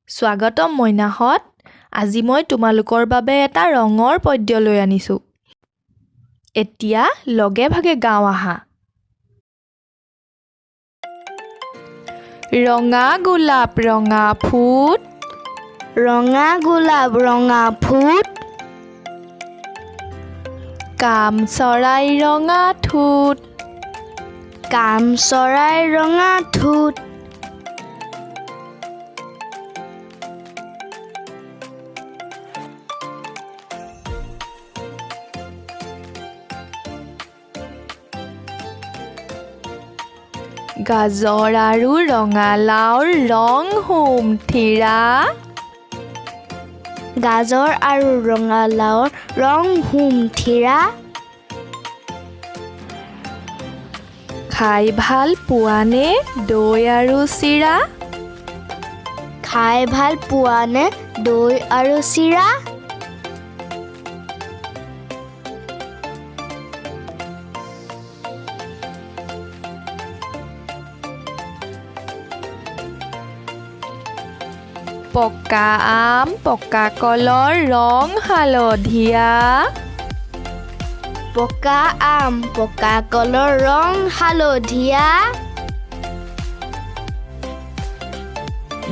স্বাগতম মইনাহঁত। আজি মই তোমালোকৰ বাবে এটা ৰঙৰ পদ্য লৈ আনিছোঁ। এতিয়া লগে ভাগে গাওঁ আহা। ৰঙা গোলাপ ৰঙা ফুট, ৰঙা গোলাপ ৰঙা ফুট, কাম চৰাই ৰঙা ঠোঁট, কাম চৰাই ৰঙা ঠোঁট, গাজৰ আৰু ৰঙালাওৰ ৰং হোম থিৰা, গাজৰ আৰু ৰঙালাওৰ ৰং হোম থিৰা, খাই ভাল পোৱানে দৈ আৰু চিৰা, খাই ভাল পোৱানে দৈ আৰু চিৰা, পকা আম পকা কলৰ ৰং হালধীয়া, পকা আম পকা কলৰ ৰং হালধীয়া,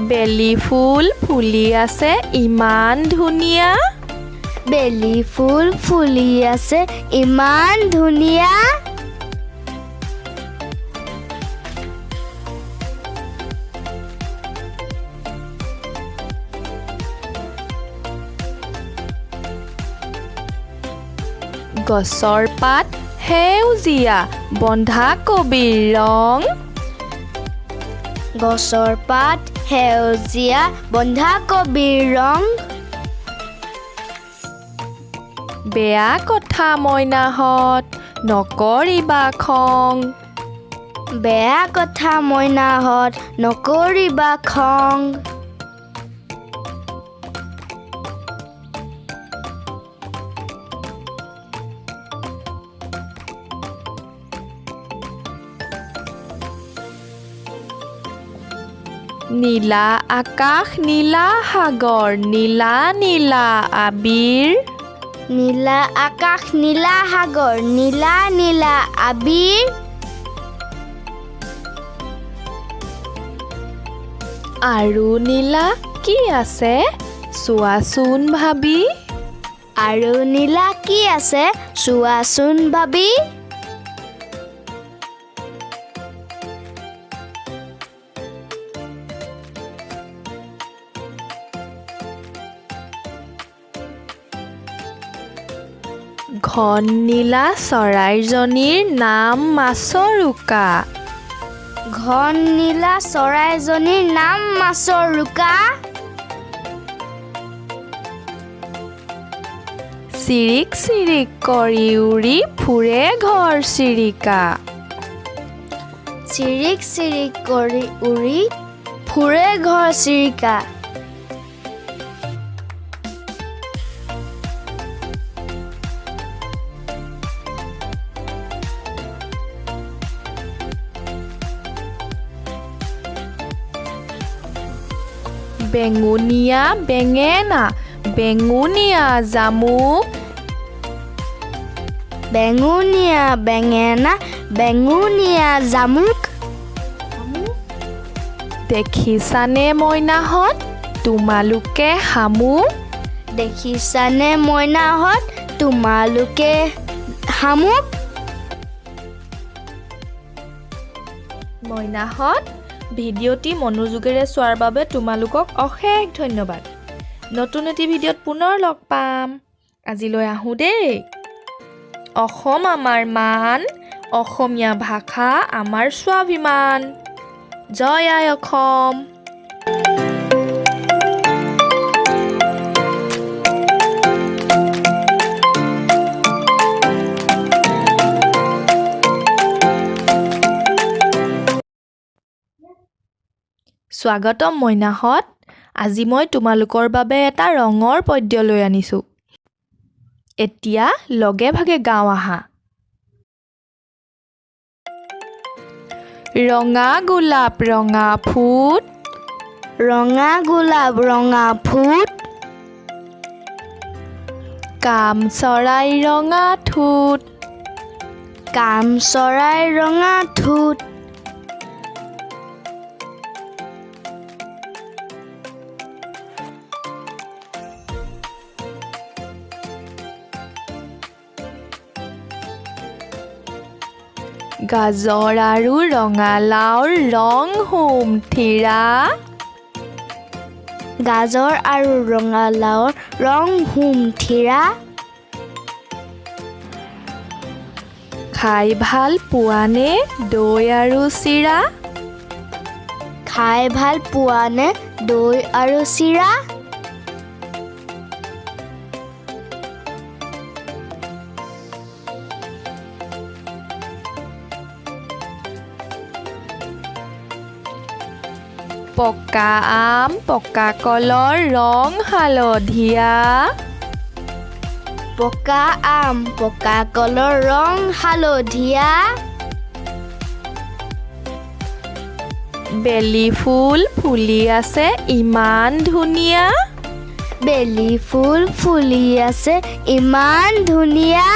বেলি ফুল ফুলি আছে ইমান ধুনীয়া, বেলি ফুল ফুলি আছে ইমান ধুনীয়া, গছৰ পাত সেউজীয়া বন্ধাকবিৰ ৰং, গছৰ পাত সেউজীয়া বন্ধাকবিৰ ৰং, বেয়া কথা মইনাহঁত নকৰিবা খং, বেয়া কথা মইনাহঁত নকৰিবা খং, নীলা আকাশ নীলা সাগৰ নীলা নীলা আবিৰ, নীলা আকাশ নীলা সাগৰ নীলা নীলা আবিৰ, আৰু নীলা কি আছে চোৱাচোন ভাবি, আৰু নীলা কি আছে চোৱাচোন ভাবি, ঘন নীলা চৰাইজনীৰ নাম মাছৰোকা, ঘন নীলা চৰাইজনীৰ নাম মাছৰোকা, চিৰিক চিৰিক কৰি উৰি ফুৰে ঘৰ চিৰিকা, চিৰিক চিৰিক কৰি উৰি ফুৰে ঘৰ চিৰিকা, বেঙুনীয়া বেঙেনা বেঙুনীয়া জামুক, বেঙুনীয়া বেঙেনা বেঙুনীয়া জামুক, দেখিছানে মইনাহঁত তোমালোকে শামুক, দেখিছানে মইনাহঁত তোমালোকে শামুক, মইনাহঁত ভিডিঅ'টি মনোযোগেৰে চোৱাৰ বাবে তোমালোকক অশেষ ধন্যবাদ। নতুন এটি ভিডিঅ'ত পুনৰ লগ পাম। আজিলৈ আহোঁ দেই। অসম আমাৰ মান, অসমীয়া ভাষা আমাৰ স্বাভিমান। জয় আই অসম। স্বাগতম মইনাহঁত। আজি মই তোমালোকৰ বাবে এটা ৰঙৰ পদ্য লৈ আনিছোঁ। এতিয়া লগে ভাগে গাওঁ আহা। ৰঙা গোলাপ ৰঙা ফুট, ৰঙা গোলাপ ৰঙা ফুট কাম চৰাই ৰঙা ঠোঁট কাম চৰাই ৰঙা ঠোঁট গাজৰ আৰু ৰঙালাওৰ ৰং হোম থিৰা গাজৰ আৰু ৰঙালাওৰ ৰং হোম থিৰা খাই ভাল পোৱানে দৈ আৰু চিৰা খাই ভাল পোৱানে দৈ আৰু চিৰা পকা আম পকা কলৰ ৰং হালধীয়া পকা আম পকা কলৰ ৰং হালধীয়া বেলি ফুল ফুলি আছে ইমান ধুনীয়া বেলি ফুল ফুলি আছে ইমান ধুনীয়া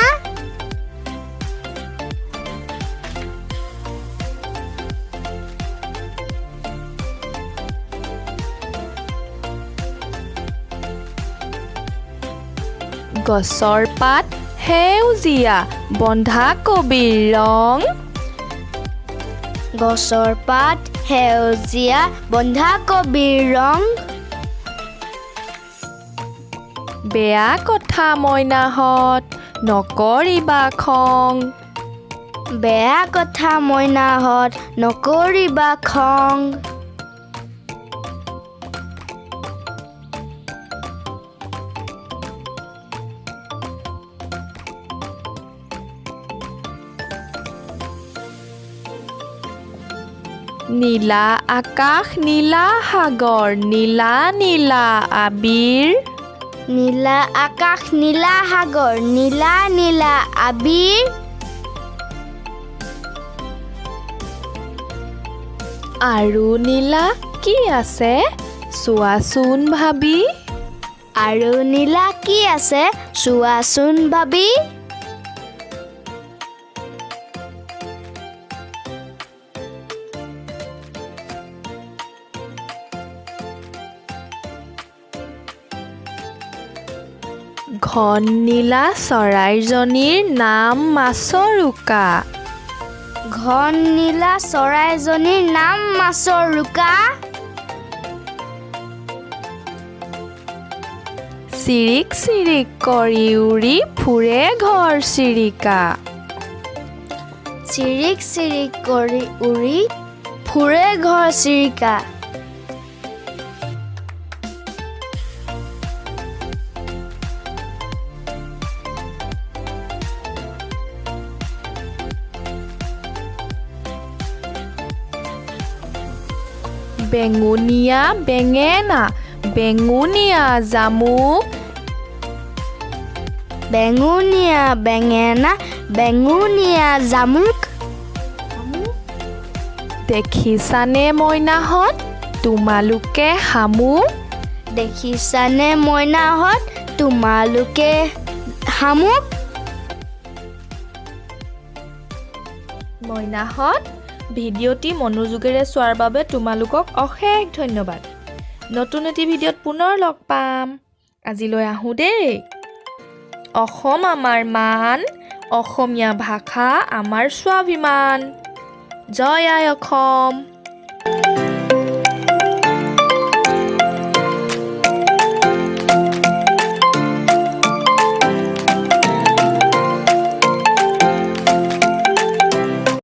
গছৰ পাত সেউজীয়া বন্ধাকবিৰ ৰং গছৰ পাত সেউজীয়া বন্ধাকবিৰ ৰং বেয়া কথা মইনাহঁত নকৰিবা খং বেয়া কথা মইনাহঁত নকৰিবা খং নীলা আকাশ নীলা সাগৰ নীলা নীলা আবিৰ নীলা আকাশ নীলা সাগৰ নীলা নীলা আবিৰ আৰু নীলা কি আছে চোৱাচোন ভাবি আৰু নীলা কি আছে চোৱাচোন ভাবি ঘন নীলা চৰাইজনীৰ নাম মাছৰোকা ঘন নীলা চৰাইজনীৰ নাম মাছৰোকা চিৰিক চিৰিক কৰি উৰি ফুৰে ঘৰ চিৰিকা চিৰিক চিৰিক কৰি উৰি ফুৰে ঘৰ চিৰিকা বেঙুনীয়া বেঙেনা বেঙুনীয়া জামুক বেঙুনীয়া বেঙেনা বেঙুনীয়া জামুক দেখিছানে মইনাহঁত তোমালোকে শামুক দেখিছানে মইনাহঁত তোমালোকে শামুক মইনাহঁত ভিডিঅ'টি মনোযোগেৰে চোৱাৰ বাবে তোমালোকক অশেষ ধন্যবাদ নতুন এটি ভিডিঅ'ত পুনৰ লগ পাম আজিলৈ আহোঁ দেই অসম আমাৰ মান অসমীয়া ভাষা আমাৰ স্বাভিমান জয় আই অসম